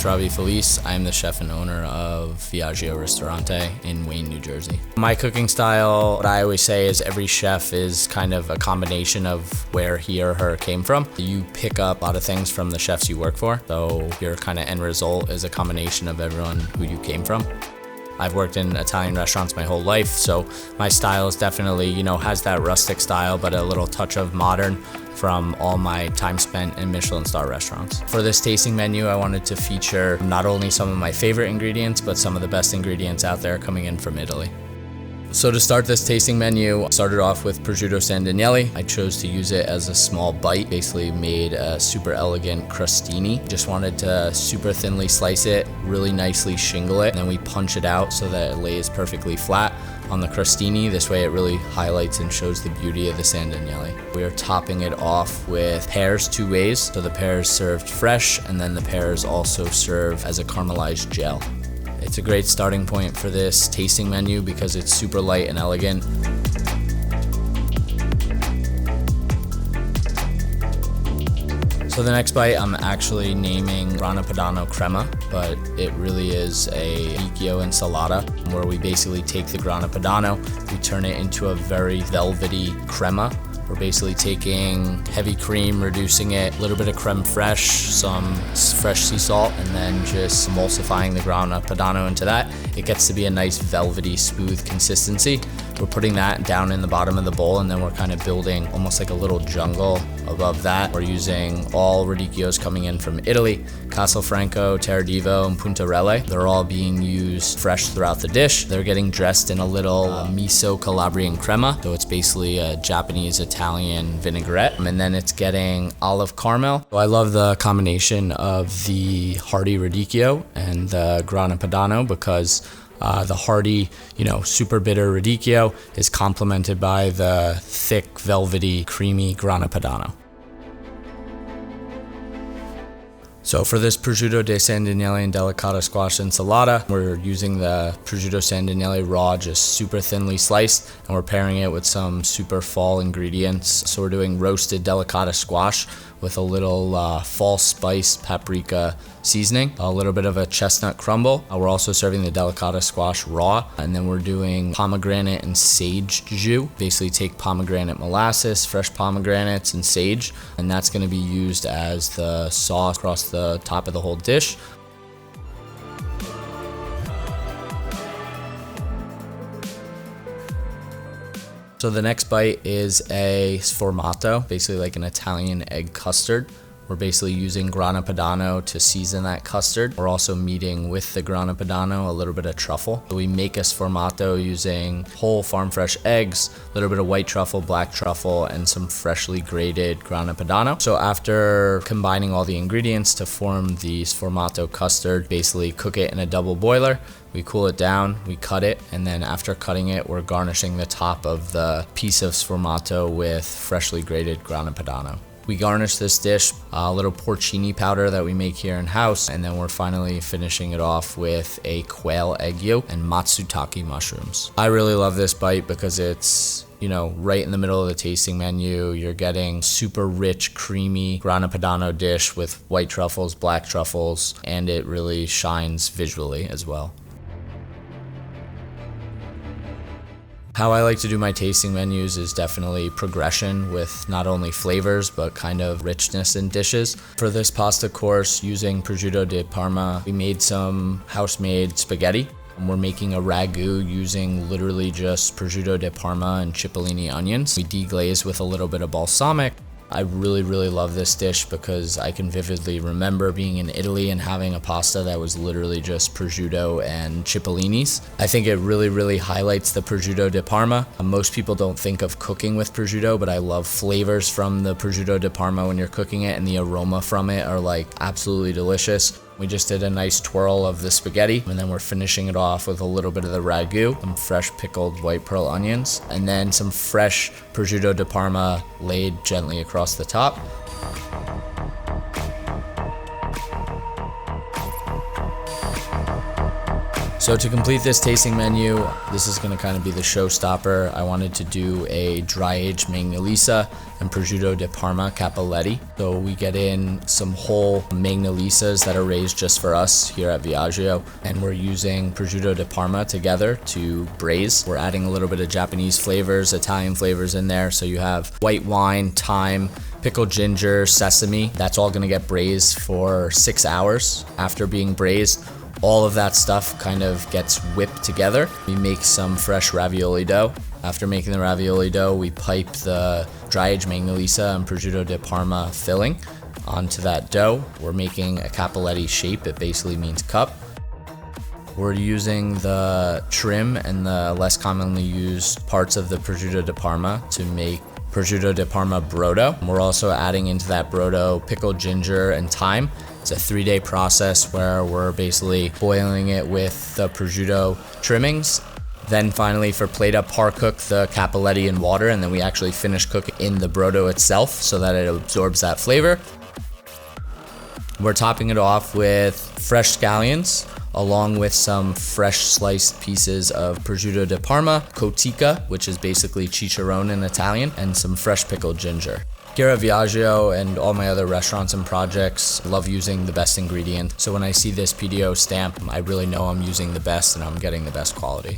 name's Robby Felice. I'm the chef and owner of Viaggio Ristorante in Wayne, New Jersey. My cooking style, what I always say is every chef is kind of a combination of where he or her came from. You pick up a lot of things from the chefs you work for, so your kind of end result is a combination of everyone who you came from. I've worked in Italian restaurants my whole life, so my style is definitely, has that rustic style, but a little touch of modern from all my time spent in Michelin star restaurants. For this tasting menu, I wanted to feature not only some of my favorite ingredients, but some of the best ingredients out there coming in from Italy. So to start this tasting menu, I started off with prosciutto sandignelli. I chose to use it as a small bite, basically made a super elegant crostini. Just wanted to super thinly slice it, really nicely shingle it, and then we punch it out so that it lays perfectly flat on the crostini. This way it really highlights and shows the beauty of the sandignelli. We are topping it off with pears 2 ways. So the pears served fresh, and then the pears also serve as a caramelized gel. It's a great starting point for this tasting menu because it's super light and elegant. So the next bite I'm actually naming Grana Padano Crema, but it really is a radicchio ensalata where we basically take the Grana Padano, we turn it into a very velvety crema. We're basically taking heavy cream, reducing it, a little bit of creme fraiche, some fresh sea salt, and then just emulsifying the Grana Padano into that. It gets to be a nice velvety, smooth consistency. We're putting that down in the bottom of the bowl, and then we're kind of building almost like a little jungle above that. We're using all radicchios coming in from Italy, Castelfranco, Terradivo, and Puntarelle. They're all being used fresh throughout the dish. They're getting dressed in a little miso Calabrian crema, so it's basically a Japanese Italian vinaigrette, and then it's getting olive caramel. So I love the combination of the hearty radicchio and the Grana Padano because the hearty, super bitter radicchio is complemented by the thick, velvety, creamy Grana Padano. So for this prosciutto di sandignelli and delicata squash ensalata, we're using the prosciutto sandignelli raw, just super thinly sliced, and we're pairing it with some super fall ingredients. So we're doing roasted delicata squash with a little fall spice paprika seasoning, a little bit of a chestnut crumble. We're also serving the delicata squash raw, and then we're doing pomegranate and sage jus. Basically take pomegranate molasses, fresh pomegranates, and sage, and that's gonna be used as the sauce across the top of the whole dish. So the next bite is a sformato, basically like an Italian egg custard. We're basically using Grana Padano to season that custard. We're also meeting with the Grana Padano a little bit of truffle. So we make a sformato using whole farm fresh eggs, a little bit of white truffle, black truffle, and some freshly grated Grana Padano. So after combining all the ingredients to form the sformato custard, basically cook it in a double boiler. We cool it down, we cut it, and then after cutting it, we're garnishing the top of the piece of sformato with freshly grated Grana Padano. We garnish this dish a little porcini powder that we make here in house, and then we're finally finishing it off with a quail egg yolk and matsutake mushrooms. I really love this bite because it's right in the middle of the tasting menu. You're getting super rich, creamy Grana Padano dish with white truffles, black truffles, and it really shines visually as well. How I like to do my tasting menus is definitely progression with not only flavors, but kind of richness in dishes. For this pasta course, using prosciutto di Parma, we made some house-made spaghetti. We're making a ragu using literally just prosciutto di Parma and cipollini onions. We deglaze with a little bit of balsamic. I really love this dish because I can vividly remember being in Italy and having a pasta that was literally just prosciutto and cipollinis. I think it really highlights the prosciutto di Parma. Most people don't think of cooking with prosciutto, but I love flavors from the prosciutto di Parma when you're cooking it, and the aroma from it are like absolutely delicious. We just did a nice twirl of the spaghetti, and then we're finishing it off with a little bit of the ragu, some fresh pickled white pearl onions, and then some fresh prosciutto di Parma laid gently across the top. So to complete this tasting menu, this is going to kind of be the showstopper. I wanted to do a dry-aged Magnolisa and prosciutto di Parma Cappelletti. So we get in some whole Magnolisas that are raised just for us here at Viaggio, and we're using prosciutto di Parma together to braise. We're adding a little bit of Japanese flavors, Italian flavors in there. So you have white wine, thyme, pickled ginger, sesame. That's all going to get braised for 6 hours. After being braised, all of that stuff kind of gets whipped together. We make some fresh ravioli dough. After making the ravioli dough, we pipe the dry-aged Magnolisa and prosciutto di Parma filling onto that dough. We're making a Cappelletti shape. It basically means cup. We're using the trim and the less commonly used parts of the prosciutto di Parma to make prosciutto di Parma brodo. We're also adding into that brodo pickled ginger and thyme. It's a 3-day process where we're basically boiling it with the prosciutto trimmings. Then finally, for plate up, par cook the Cappelletti in water, and then we actually finish cooking in the brodo itself so that it absorbs that flavor. We're topping it off with fresh scallions, along with some fresh sliced pieces of prosciutto di Parma, cotica, which is basically chicharron in Italian, and some fresh pickled ginger. Here at Viaggio and all my other restaurants and projects, love using the best ingredient. So when I see this PDO stamp, I really know I'm using the best and I'm getting the best quality.